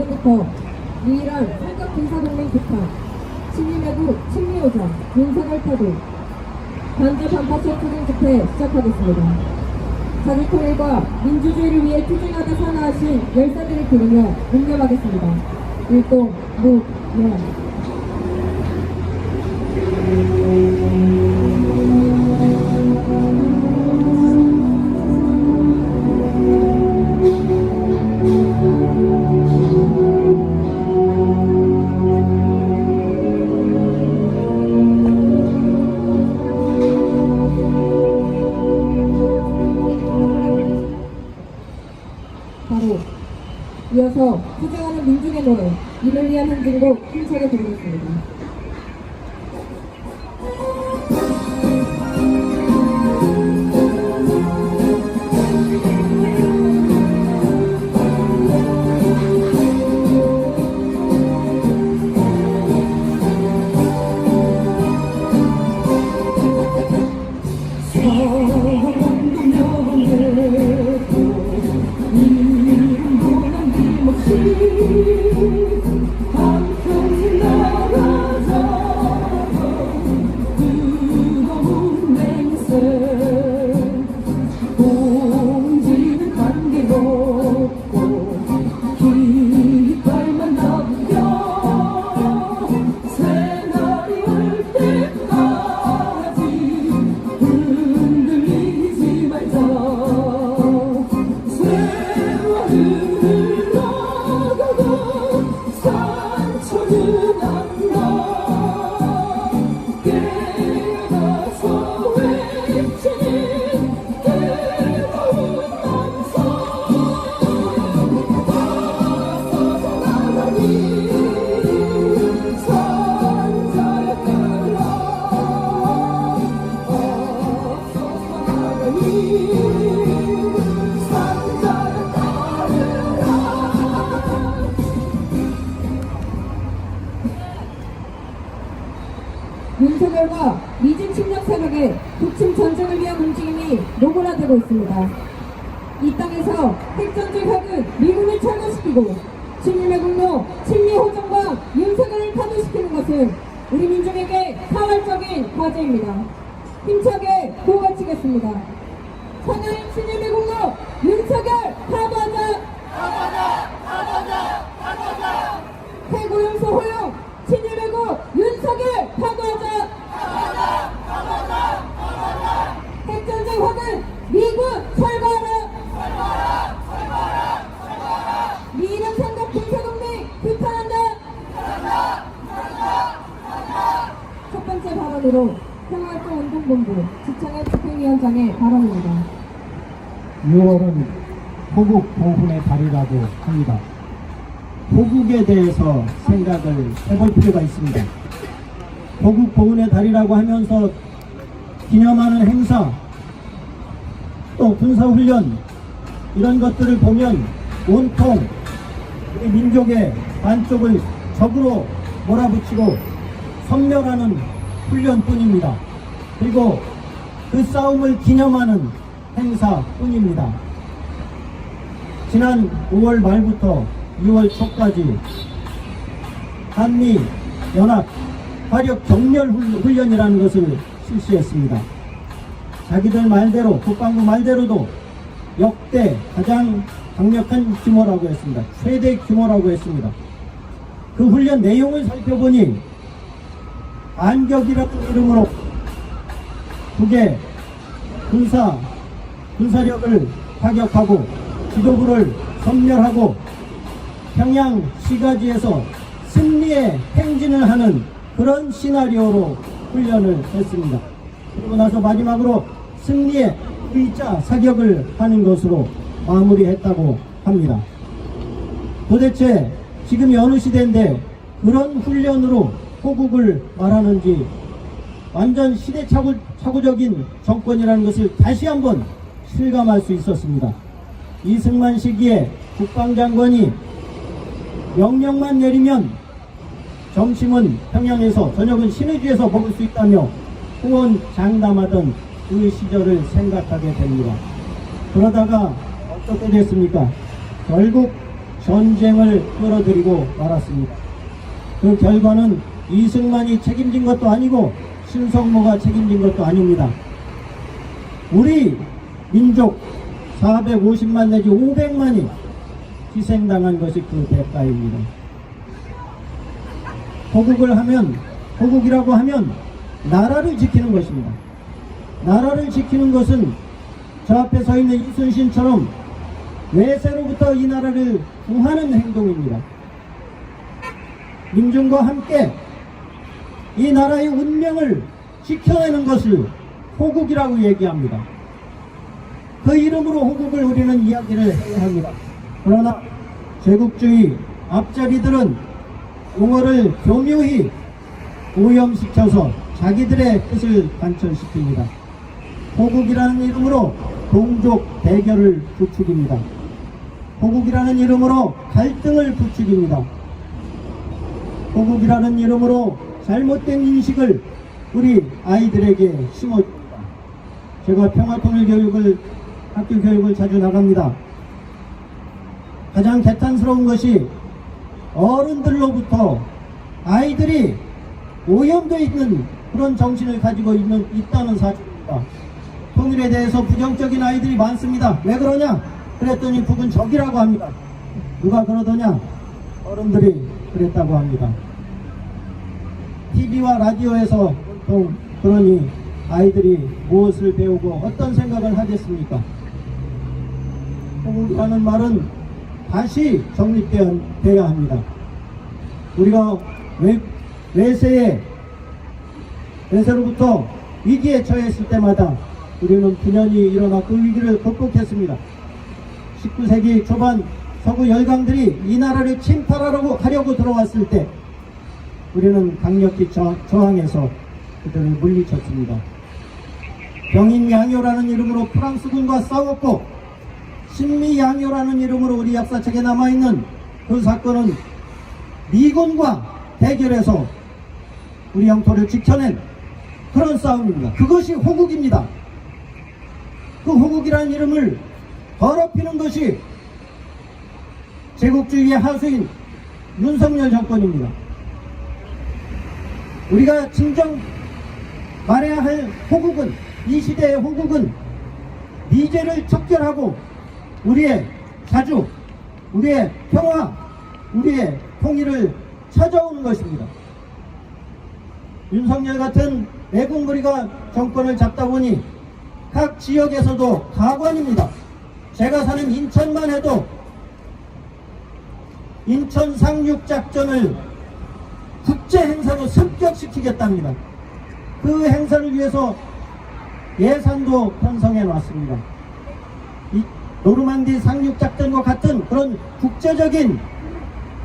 지금부터 유일한 삼각 군사동맹 부탁, 친일매국 친미호장, 윤석열 타도, 반대 반파 초투쟁 집회 시작하겠습니다. 자주통일과 민주주의를 위해 투쟁하다 사나하신 열사들을 부르며 공념하겠습니다. 일동, 무, 명. 바로 이어서 투쟁하는 민중의 노래, 이를 위한 행진곡 힘차게 부르겠습니다. 한평 나가자 뜨거운 맹세 공지는 관계 없고 깃발만 남겨 새날이 올 때까지 흔들리지 말자 세월을 상처는 안나 깨어나서 외치는 뜨거운 남성 앞서서 나가니 산자야 따라 앞서서 나가니 산자야 따르라. 윤석열과 미진 침략 세력의 북침 전쟁을 위한 움직임이 노골화되고 있습니다. 이 땅에서 핵전쟁 핵은 미군을 철거시키고 친일매국노 친미호정과 윤석열을 타도시키는 것은 우리 민중에게 사활적인 과제입니다. 힘차게 구호외치겠습니다. 사나이 친일매국노 윤석열 타도하자! 타도하자! 해고용서 호용 친일매국 윤석열 타도하자! 핵전쟁 확은 미군 철거하라! 미이름 삼각 군사동맹 규탄한다! 첫 번째 발언으로 평화활동운동본부 지창현 집행위원장의 발언입니다. 6월은 호국 보훈의 달이라고 합니다. 호국에 대해서 생각을 해볼 필요가 있습니다. 호국 보훈의 달이라고 하면서 기념하는 행사, 또 군사훈련 이런 것들을 보면 온통 우리 민족의 반쪽을 적으로 몰아붙이고 섬멸하는 훈련뿐입니다. 그리고 그 싸움을 기념하는 행사뿐입니다. 지난 5월 말부터 6월 초까지 한미 연합 화력 정렬 훈련이라는 것을 실시했습니다. 자기들 말대로, 국방부 말대로도 역대 가장 강력한 규모라고 했습니다. 최대 규모라고 했습니다. 그 훈련 내용을 살펴보니 반격이라는 이름으로 북의 군사력을 타격하고 지도부를 섬멸하고 평양 시가지에서 승리의 행진을 하는 그런 시나리오로 훈련을 했습니다. 그리고 나서 마지막으로 승리의 V자 사격을 하는 것으로 마무리했다고 합니다. 도대체 지금이 어느 시대인데 그런 훈련으로 호국을 말하는지, 완전 시대착오적인 정권이라는 것을 다시 한번 실감할 수 있었습니다. 이승만 시기에 국방장관이 명령만 내리면 점심은 평양에서, 저녁은 신의주에서 먹을 수 있다며 후원장담하던 그 시절을 생각하게 됩니다. 그러다가 어떻게 됐습니까? 결국 전쟁을 끌어들이고 말았습니다. 그 결과는 이승만이 책임진 것도 아니고 신성모가 책임진 것도 아닙니다. 우리 민족 450만 내지 500만이 희생당한 것이 그 대가입니다. 호국이라고 하면 나라를 지키는 것입니다. 나라를 지키는 것은 저 앞에 서 있는 이순신처럼 외세로부터 이 나라를 구하는 행동입니다. 민중과 함께 이 나라의 운명을 지켜내는 것을 호국이라고 얘기합니다. 그 이름으로 호국을 우리는 이야기를 해야 합니다. 그러나 제국주의 앞자리들은 용어를 교묘히 오염시켜서 자기들의 뜻을 관철시킵니다. 호국이라는 이름으로 동족 대결을 부추깁니다. 호국이라는 이름으로 갈등을 부추깁니다. 호국이라는 이름으로 잘못된 인식을 우리 아이들에게 심어줍니다. 제가 평화통일교육을 학교 교육을 자주 나갑니다. 가장 개탄스러운 것이 어른들로부터 아이들이 오염되어 있는 그런 정신을 가지고 있다는 사실입니다. 통일에 대해서 부정적인 아이들이 많습니다. 왜 그러냐? 그랬더니 북은 적이라고 합니다. 누가 그러더냐? 어른들이 그랬다고 합니다. TV와 라디오에서 보통 그러니 아이들이 무엇을 배우고 어떤 생각을 하겠습니까? 호국이라는 말은 다시 정립되어야 합니다. 우리가 외세로부터 위기에 처했을 때마다 우리는 분연히 일어나 그 위기를 극복했습니다. 19세기 초반 서구 열강들이 이 나라를 침탈하려고 들어왔을 때 우리는 강력히 저항해서 그들을 물리쳤습니다. 병인양요라는 이름으로 프랑스군과 싸웠고 신미양요라는 이름으로 우리 역사책에 남아있는 그 사건은 미군과 대결해서 우리 영토를 지켜낸 그런 싸움입니다. 그것이 호국입니다. 그 호국이라는 이름을 더럽히는 것이 제국주의의 하수인 윤석열 정권입니다. 우리가 진정 말해야 할 호국은, 이 시대의 호국은 미제를 척결하고 우리의 자주, 우리의 평화, 우리의 통일을 찾아오는 것입니다. 윤석열 같은 애국무리가 정권을 잡다 보니 각 지역에서도 가관입니다. 제가 사는 인천만 해도 인천 상륙작전을 국제행사로 습격시키겠답니다. 그 행사를 위해서 예산도 편성해 놨습니다. 이 노르만디 상륙작전과 같은 그런 국제적인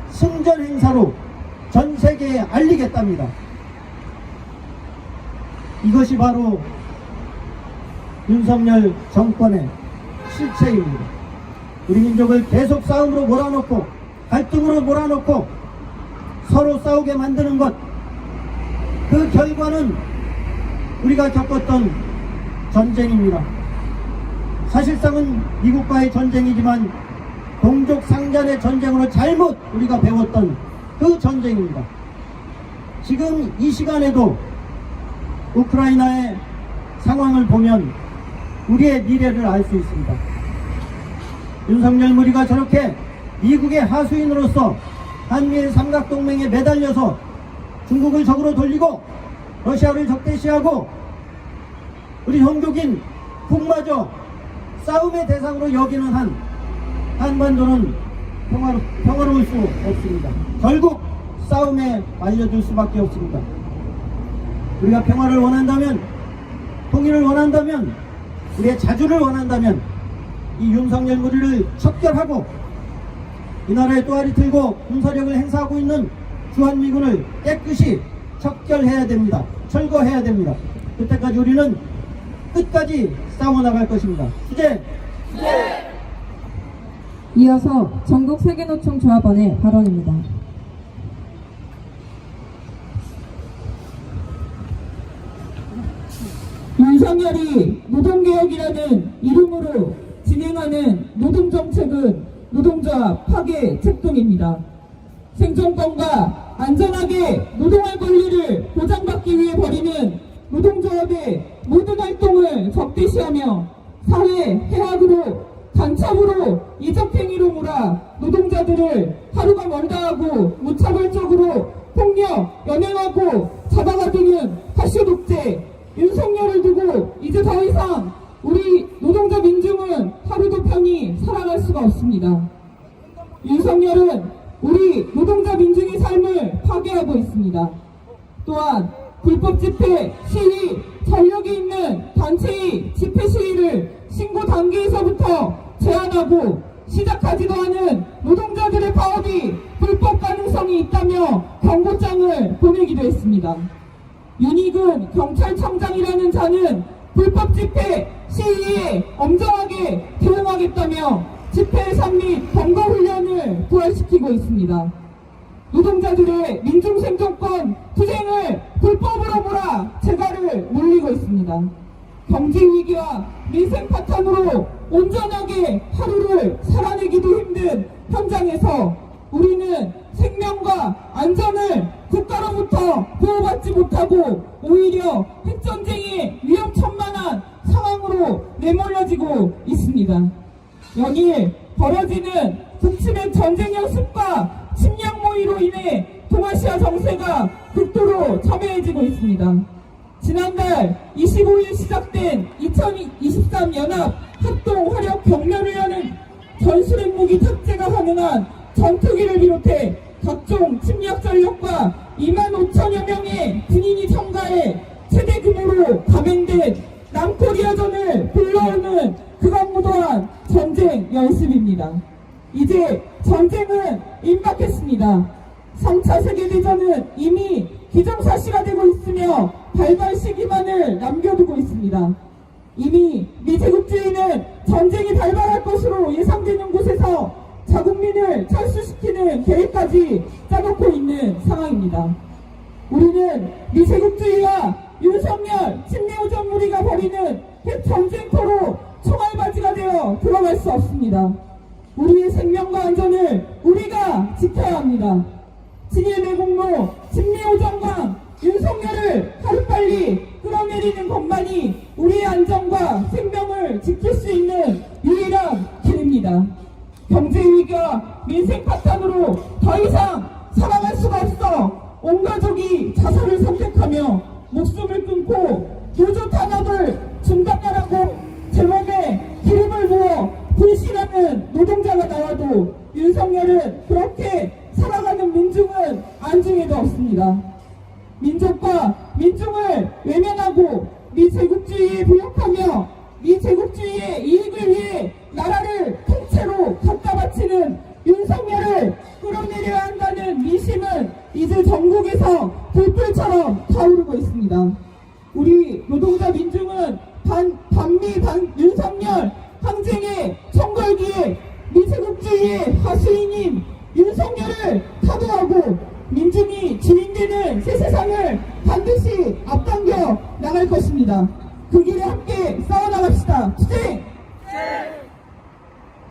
승전 행사로 전 세계에 알리겠답니다. 이것이 바로 윤석열 정권의 실체입니다. 우리 민족을 계속 싸움으로 몰아넣고 갈등으로 몰아넣고 서로 싸우게 만드는 것, 그 결과는 우리가 겪었던 전쟁입니다. 사실상은 미국과의 전쟁이지만 동족 상잔의 전쟁으로 잘못 우리가 배웠던 그 전쟁입니다. 지금 이 시간에도 우크라이나의 상황을 보면 우리의 미래를 알 수 있습니다. 윤석열 무리가 저렇게 미국의 하수인으로서 한미일 삼각동맹에 매달려서 중국을 적으로 돌리고 러시아를 적대시하고 우리 종족인 북마저 싸움의 대상으로 여기는 한 한반도는 평화로울 수 없습니다. 결국 싸움에 말려들 수밖에 없습니다. 우리가 평화를 원한다면, 통일을 원한다면, 우리의 자주를 원한다면 이 윤석열 무리를 척결하고 이 나라에 또아리 틀고 군사력을 행사하고 있는 주한미군을 깨끗이 척결해야 됩니다. 철거해야 됩니다. 그때까지 우리는 끝까지 싸워나갈 것입니다. 수제! 이어서 전국 세계노총 조합원의 발언입니다. 윤석열이 노동개혁이라는 이름으로 진행하는 노동정책은 노동조합 파괴 책동입니다. 생존권과 안전하게 노동할 권리를 보장받기 위해 벌이는 노동조합의 모든 활동을 적대시하며 사회 해악으로 간첩으로 이적행위로 몰아 노동자들을 하루가 멀다 하고 무차별적으로 폭력, 연행하고 잡아가두는 파쇼 독재 윤석열을 두고 이제 더 이상 우리 노동자 민중은 하루도 편히 살아갈 수가 없습니다. 윤석열은 우리 노동자 민중의 삶을 파괴하고 있습니다. 또한 불법 집회, 시위, 전력이 있는 단체의 집회 시위를 신고 단계에서부터 제한하고 시작하지도 않은 노동자들의 파업이 불법 가능성이 있다며 경고장을 보내기도 했습니다. 윤희근 경찰청장이라는 자는 불법 집회, 시위에 엄정하게 대응하겠다며 집회 예산 및 검거 훈련을 부활시키고 있습니다. 노동자들의 민중생존권 투쟁을 불법으로 몰아 재갈을 물리고 있습니다. 경제위기와 민생 파탄으로 온전하게 하루를 살아내기도 힘든 현장에서 우리는 생명과 안전을 국가로부터 보호받지 못하고 오히려 핵전쟁의 위험천만한 상황으로 내몰려지고 있습니다. 연일 벌어지는 북침의 전쟁 연습과 침략 모의로 인해 동아시아 정세가 극도로 첨예해지고 있습니다. 지난달 25일 시작된 2023 연합 합동 화력 경렬훈련은 전술핵 무기 탑재가 가능한 전투기를 비롯해 각종 침략 전력과 2만 5천여 명의 군인이 참가해 최대 규모로 감행된 남코리아전을 불러오는 극악무도한 전쟁 연습입니다. 이제 전쟁은 임박했습니다. 3차 세계대전은 이미 기정사실화 되고 있으며 발발 시기만을 남겨두고 있습니다. 이미 미제국주의는 전쟁이 발발할 것으로 예상되는 곳에서 자국민을 철수시키는 계획까지 짜놓고 있는 상황입니다. 우리는 미제국주의와 윤석열 친내우전 무리가 벌이는 핵전쟁터로 총알바지가 되어 들어갈 수 없습니다. 우리의 생명과 안전을 우리가 지켜야 합니다. 진일 매국노 친내우전과 윤석열을 하루빨리 끌어내리는 것만이 우리의 안전과 생명을 지킬 수 있는 유일한 길입니다. 경제위기와 민생 파탄으로 더 이상 살아갈 수가 없어 온 가족이 자살을 선택하며 목숨을 끊고 노조 탄압을 중단하라고 제 몸에 기름을 부어 불신하는 노동자가 나와도 윤석열은 그렇게 살아가는 민중은 안중에도 없습니다. 민족과 민중을 외면하고 미제국주의에 부역하며 미제국주의의 이익을 위해 나라를 통째로 갖다 바치는 윤석열을 끌어내려야 한다는 민심은 이제 전국에서 불불처럼 타오르고 있습니다. 우리 노동자 민중은 반미 윤석열 항쟁의 총궐기에 미제국주의의 하수인인 윤석열을 타도하고 민중이 주인되는 새 세상을 반드시 앞당겨 나갈 것입니다. 그 길에 함께 싸워나갑시다. 투쟁!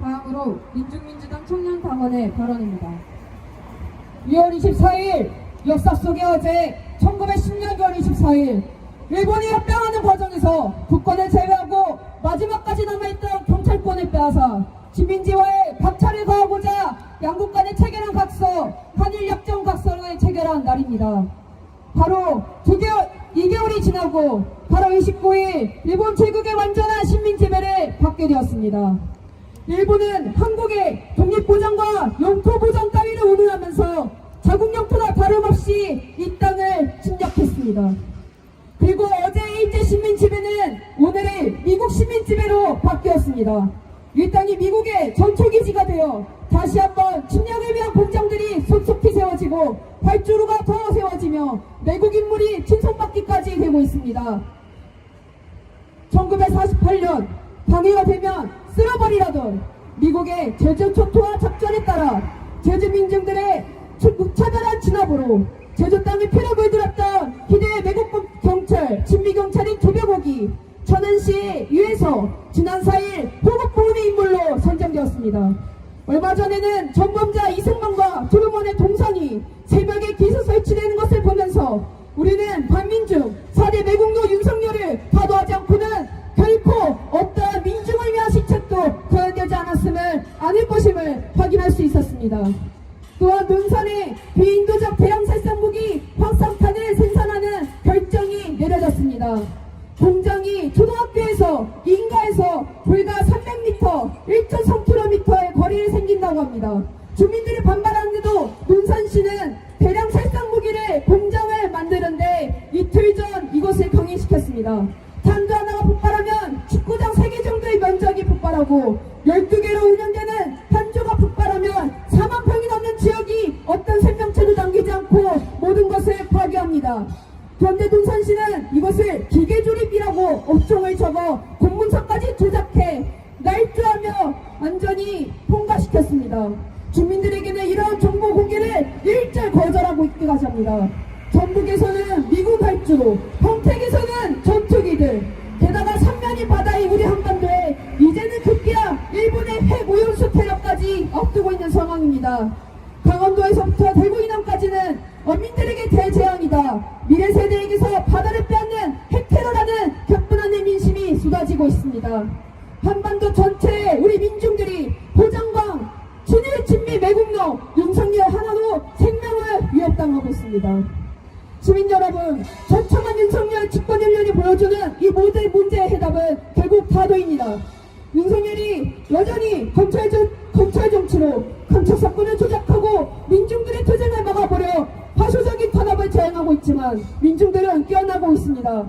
다음으로 민중민주당 청년당원의 발언입니다. 2월 24일 역사 속의 어제 1910년 2월 24일 일본이 합병하는 과정에서 국권을 제외하고 마지막까지 남아있던 경찰권을 빼앗아 지민지와의 박차를 가하고자 양국 간에 체결한 각서 한일약정 각서를 체결한 날입니다. 바로 2개월이 지나고 8월 29일 일본 제국의 완전한 식민지배를 받게 되었습니다. 일본은 한국의 독립보장과 영토보장 따위를 운운하면서 자국 영토나 다름없이 이 땅을 침략했습니다. 그리고 어제의 일제 식민지배는 오늘의 미국 식민지배로 바뀌었습니다. 이 땅이 미국의 전초기지가 되어 다시 한번 침략을 위한 공장들이 속속히 세워지고 활주로가 더 세워지며 외국 인물이 친송받기까지 되고 있습니다. 1948년 방해가 되면 쓸어버리라던 미국의 제주 초토화 작전에 따라 제주 민중들의 무차별한 진압으로 제주 땅에 피를 물들였던 희대의 외국 경찰 진미경찰인 조병옥이 천안시 유에서 지난 4일 호국보훈의 인물로 선정되었습니다. 얼마 전에는 전범자 이승만과 두루먼의 동선이 새벽에 기수 설치되는 것을 보면서 우리는 반민중 4대 매국노 윤석열을 타도하지 않고는 결코 어떠한 민중을 위한 시책도 거연되지 않을 것임을 확인할 수 있었습니다. 또한 논산에 비인도적 대형 살상무기 확산탄을 생산하는 결정이 내려졌습니다. 공장이 초등학교에서 인가에서 불과 300m, 1.3km의 거리를 생긴다고 합니다. 주민들이 반발하는데도 논산시는 대량 살상무기를 공장을 만드는데 이틀 전 이것을 강행시켰습니다. 탄두 하나가 폭발하면 축구장 3개 정도의 면적이 폭발하고 12개로 운영되는 탄두가 폭발하면 4만 평이 넘는 지역이 어떤 생명체도 남기지 않고 모든 것을 파괴합니다. 그런데 논산시는 이것을 기계조립이라고 업종을 적어 공문서까지 조작해 날조하며 완전히 통과시켰습니다. 주민들에게는 이러한 정보 공개를 일절 거절하고 있기까지 합니다. 전북에서는 미군 발주, 평택에서는 전투기들, 게다가 삼면이 바다의 우리 한반도에 이제는 급기야 일본의 핵 오염수 테러까지 앞두고 있는 상황입니다. 강원도에서부터 대구 이남까지는 어민들에게 대재앙이다. 미래 세대에게서 바다를 빼앗는 핵테러라는 격분한 민심이 쏟아지고 있습니다. 한반도 전체의 우리 민중들이 호장광, 친일 친미 매국노 윤석열 하나로 생명을 위협당하고 있습니다. 시민 여러분, 처참한 윤석열 집권 1년이 보여주는 이 모든 문제의 해답은 결국 타도입니다. 윤석열이 여전히 검찰 정치로 간첩 사건을 조작하고 민중들의 투쟁을 막아버려 파쇼적인 탄압을 저행하고 있지만 민중들은 깨어나고 있습니다.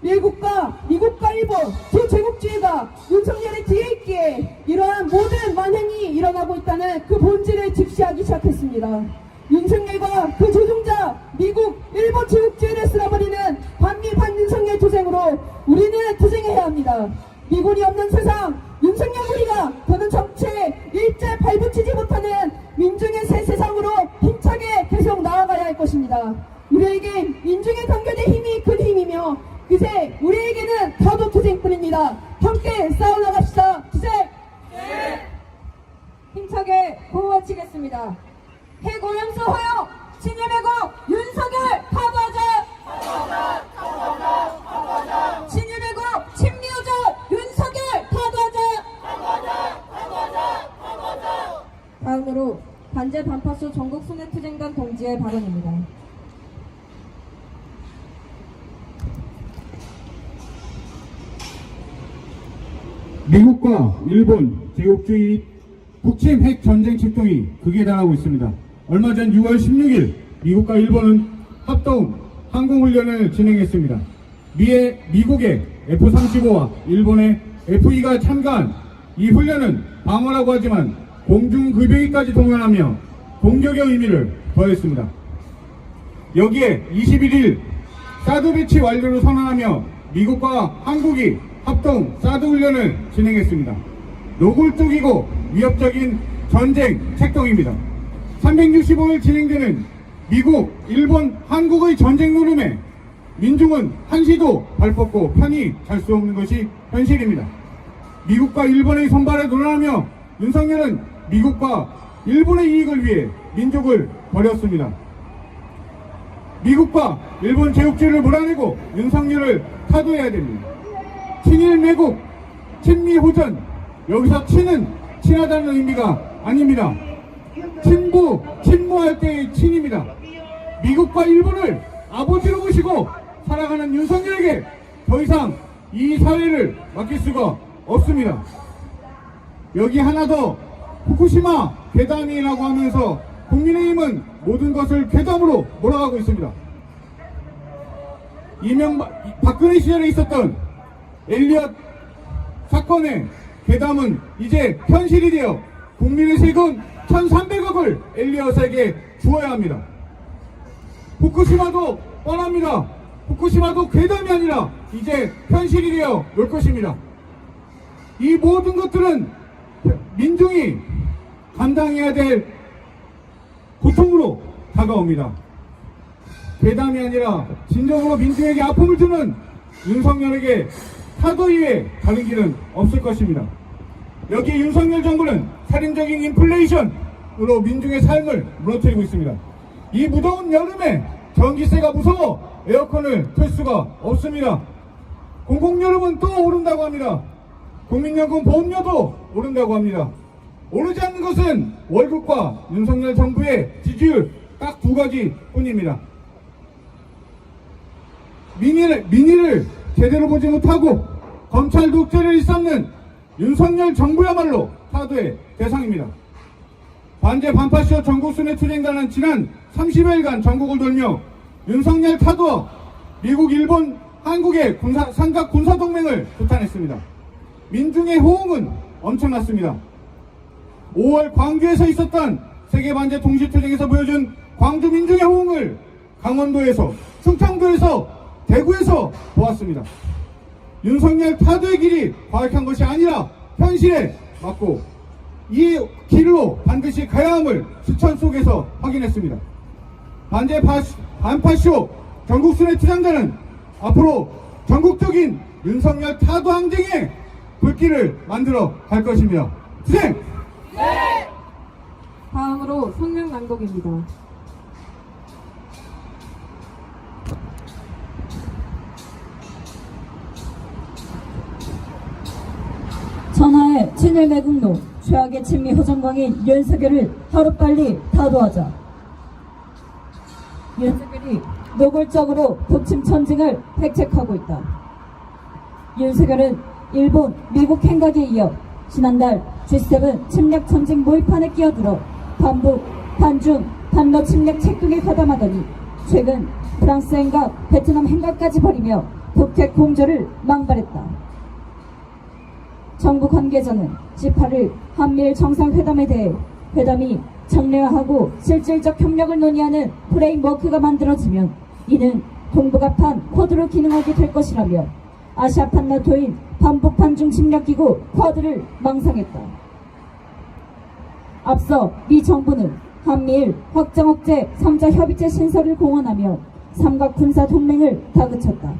미국과 일본 두 제국주의가 윤석열의 뒤에 있기에 이러한 모든 만행이 일어나고 있다는 그 본질을 직시하기 시작했습니다. 윤석열과 그 조종자 미국, 일본 제국주의를 쓸어버리는 반미 반윤석열 투쟁으로 우리는 투쟁해야 합니다. 미군이 없는 세상, 윤석열 우리가 더는 정치에 일제 발붙이지 못하는 민중의 새 세상으로 힘차게 계속 나아가야 할 것입니다. 우리에게 민중의 단결의 힘이 큰 힘이며 그새 우리에게는 타도 투쟁뿐입니다. 함께 싸워나갑시다. 투쟁! 힘차게 구호외치겠습니다. 핵오염수 허용, 친일매국 윤석열 타도하자! 친일매국 친미우적 윤석열 타도하자! 다음으로 반제 반파수 전국 순회투쟁단 동지의 발언입니다. 미국과 일본 제국주의 북침 핵 전쟁 출동이 극에 달하고 있습니다. 얼마 전 6월 16일 미국과 일본은 합동 항공훈련을 진행했습니다. 미국의 F-35와 일본의 F-2가 참가한 이 훈련은 방어라고 하지만 공중급유기까지 동원하며 공격의 의미를 더했습니다. 여기에 21일 사드 배치 완료를 선언하며 미국과 한국이 합동 사드 훈련을 진행했습니다. 노골적이고 위협적인 전쟁 책동입니다. 365일 진행되는 미국, 일본, 한국의 전쟁 노름에 민중은 한시도 발뻗고 편히 잘 수 없는 것이 현실입니다. 미국과 일본의 선발에 논하며 윤석열은 미국과 일본의 이익을 위해 민족을 버렸습니다. 미국과 일본 제국주의를 몰아내고 윤석열을 타도해야 됩니다. 친일 매국, 친미 호전, 여기서 친은 친하다는 의미가 아닙니다. 친부, 친모할 때의 친입니다. 미국과 일본을 아버지로 보시고 살아가는 윤석열에게 더 이상 이 사회를 맡길 수가 없습니다. 여기 하나 더, 후쿠시마 괴담이라고 하면서 국민의힘은 모든 것을 괴담으로 몰아가고 있습니다. 박근혜 시절에 있었던 엘리엇 사건의 괴담은 이제 현실이 되어 국민의 세금 1,300억을 엘리엇에게 주어야 합니다. 후쿠시마도 뻔합니다. 후쿠시마도 괴담이 아니라 이제 현실이 되어 올 것입니다. 이 모든 것들은 민중이 감당해야 될 고통으로 다가옵니다. 괴담이 아니라 진정으로 민중에게 아픔을 주는 윤석열에게 타도 이외에 다른 길은 없을 것입니다. 여기에 윤석열 정부는 살인적인 인플레이션으로 민중의 삶을 무너뜨리고 있습니다. 이 무더운 여름에 전기세가 무서워 에어컨을 틀 수가 없습니다. 공공요금은 또 오른다고 합니다. 국민연금 보험료도 오른다고 합니다. 오르지 않는 것은 월급과 윤석열 정부의 지지율 딱 두 가지 뿐입니다. 민의를 제대로 보지 못하고 검찰 독재를 일삼는 윤석열 정부야말로 타도의 대상입니다. 반제 반파쇼 전국순회 투쟁단은 지난 30여일간 전국을 돌며 윤석열 타도와 미국, 일본, 한국의 삼각 군사동맹을 규탄했습니다. 민중의 호응은 엄청났습니다. 5월 광주에서 있었던 세계반제 동시투쟁에서 보여준 광주 민중의 호응을 강원도에서, 충청도에서, 대구에서 보았습니다. 윤석열 타도의 길이 과학한 것이 아니라 현실에 맞고 이 길로 반드시 가야 함을 수천 속에서 확인했습니다. 반제 반파쇼 전국순회 투쟁단은 앞으로 전국적인 윤석열 타도 항쟁의 불길을 만들어 갈 것입니다. 투쟁! 다음으로 성명 낭독입니다. 천하의 친일 매국노 최악의 친미 호전광인 윤석열을 하루빨리 타도하자. 윤석열이 노골적으로 북침 전쟁을 백책하고 있다. 윤석열은 일본, 미국 행각에 이어 지난달 G7 침략 전쟁 모의판에 끼어들어 반북, 반중, 반러 침략 책동에 가담하더니 최근 프랑스 행각, 베트남 행각까지 벌이며 북핵 공조를 망발했다. 정부 관계자는 18일 한미일 정상회담에 대해 회담이 정례화하고 실질적 협력을 논의하는 프레임워크가 만들어지면 이는 동북아판 쿼드로 기능하게 될 것이라며 아시아판 나토인 반북 반중 침략기구 쿼드를 망상했다. 앞서 미 정부는 한미일 확장 억제 3자 협의체 신설을 공언하며 삼각 군사 동맹을 다그쳤다.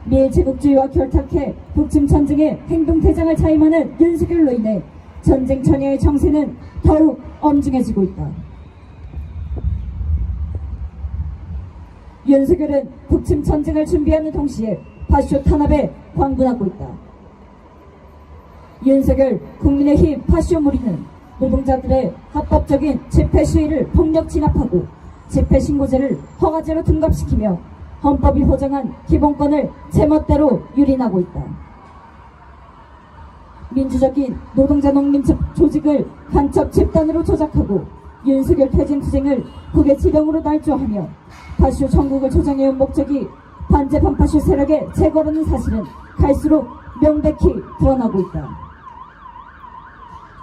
미일 제국주의와 결탁해 북침 전쟁에 행동대장을 자임하는 윤석열로 인해 전쟁 전야의 정세는 더욱 엄중해지고 있다. 윤석열은 북침 전쟁을 준비하는 동시에 파쇼 탄압에 광분하고 있다. 윤석열 국민의힘 파쇼 무리는 노동자들의 합법적인 집회 시위를 폭력 진압하고 집회 신고제를 허가제로 둔갑시키며 헌법이 보장한 기본권을 제멋대로 유린하고 있다. 민주적인 노동자 농민 조직을 간첩 집단으로 조작하고 윤석열 퇴진 투쟁을 국외 지령으로 날조하며 파쇼 전국을 조장해온 목적이 반제 반파쇼 세력의 제거라는 사실은 갈수록 명백히 드러나고 있다.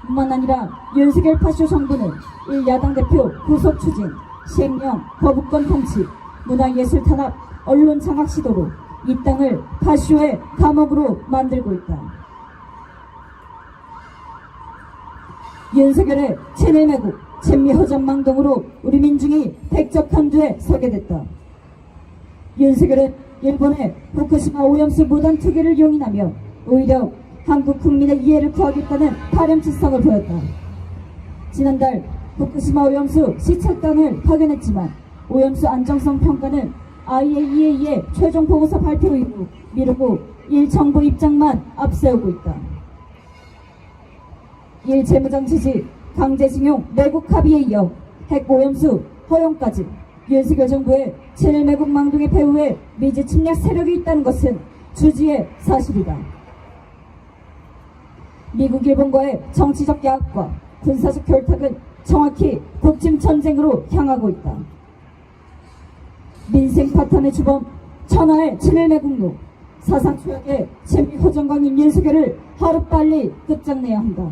뿐만 아니라 윤석열 파쇼 정부는 1야당 대표 구속 추진, 시행령, 거부권 통치, 문화예술 탄압, 언론 장악 시도로 이 땅을 파쇼의 감옥으로 만들고 있다. 윤석열의 친일 매국, 친미 허전 망동으로 우리 민중이 백적한두에 서게 됐다. 윤석열은 일본의 후쿠시마 오염수 무단 투기를 용인하며 오히려 한국 국민의 이해를 구하겠다는 파렴치성을 보였다. 지난달 후쿠시마 오염수 시찰단을 파견했지만 오염수 안정성 평가는 IAEA의 최종 보고서 발표 이후 미루고 정부 입장만 앞세우고 있다. 재무장 지지, 강제징용, 매국 합의에 이어 핵 오염수 허용까지 윤석열 정부의 친일 매국 망동의 배후에 미지 침략 세력이 있다는 것은 주지의 사실이다. 미국, 일본과의 정치적 야합과 군사적 결탁은 정확히 북침 전쟁으로 향하고 있다. 민생 파탄의 주범, 천하의 친일 매국노, 사상 초약의 친미 호전광인 윤석열을 하루빨리 끝장내야 한다.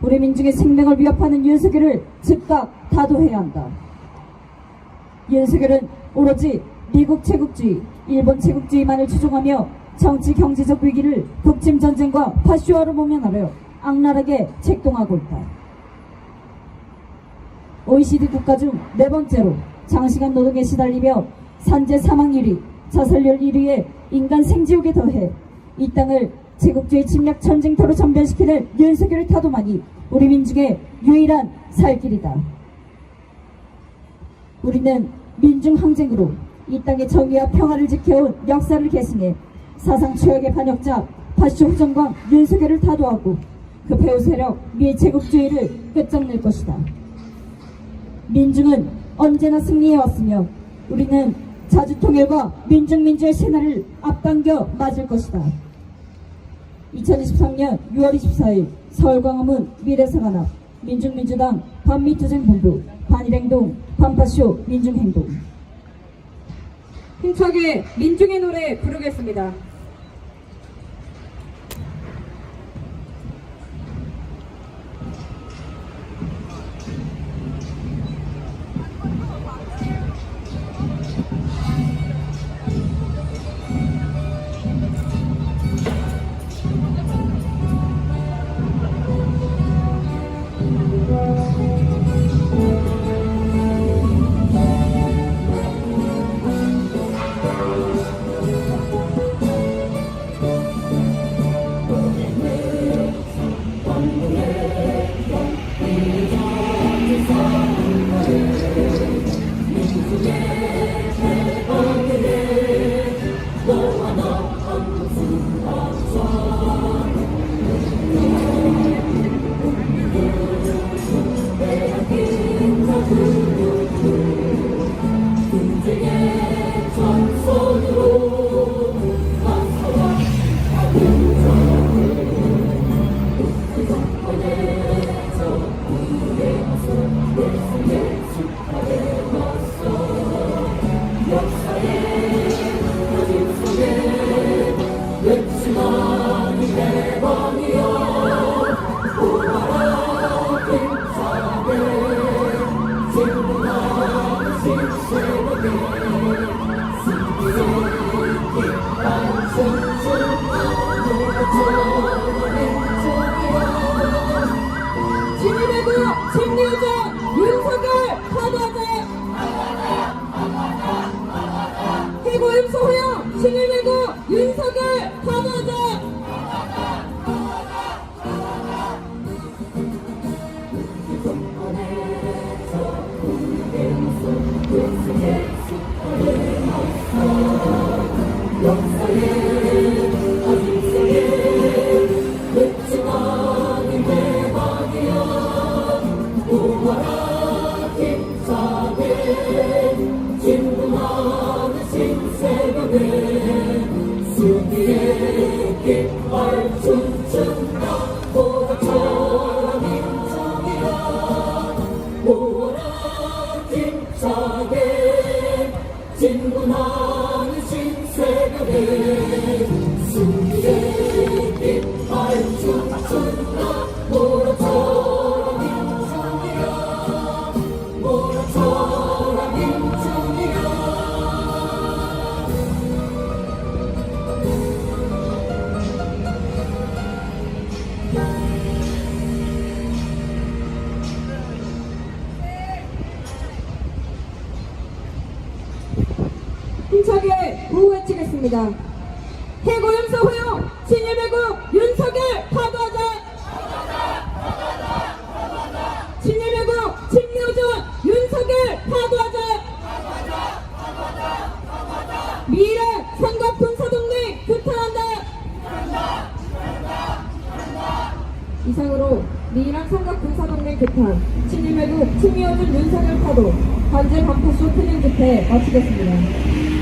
우리 민중의 생명을 위협하는 윤석열을 즉각 타도해야 한다. 윤석열은 오로지 미국 제국주의, 일본 제국주의만을 추종하며 정치 경제적 위기를 북침 전쟁과 파쇼화로 모면하려 악랄하게 책동하고 있다. OECD 국가 중 4번째로 장시간 노동에 시달리며 산재 사망 1위, 자살률 1위의 인간 생지옥에 더해 이 땅을 제국주의 침략 전쟁터로 전변시키는 윤석열을 타도만이 우리 민중의 유일한 살 길이다. 우리는 민중항쟁으로 이 땅의 정의와 평화를 지켜온 역사를 계승해 사상 최악의 반역자 파쇼 후정광 윤석열을 타도하고 그 배후 세력 미제국주의를 끝장낼 것이다. 민중은 언제나 승리해왔으며 우리는 자주통일과 민중민주의 새날을 앞당겨 맞을 것이다. 2023년 6월 24일 서울 광화문 미래사관앞 민중민주당 반미투쟁본부 반일행동 반파쇼 민중행동. 힘차게 민중의 노래 부르겠습니다. 진일배구 진리우정 윤석열 타도하자. 해고임 소호영 진일배구 윤석열 타도하자. 진군하는 신세계에 승리의 깃발 춤춘다. 몰아쳐라 민중이여, 몰아쳐라 민중이여. 힘차게 구호 외치겠습니다. 해고임소 호용 진일배구 윤석열 타도하자. 진일배구 진리우정 윤석열 타도하자. 미래 삼각군사동맹 규탄한다. 이상으로 미랑 삼각군사동맹 규탄, 진일배구 친미어준 윤석열 타도, 반제 반포쇼 투쟁 집회 마치겠습니다.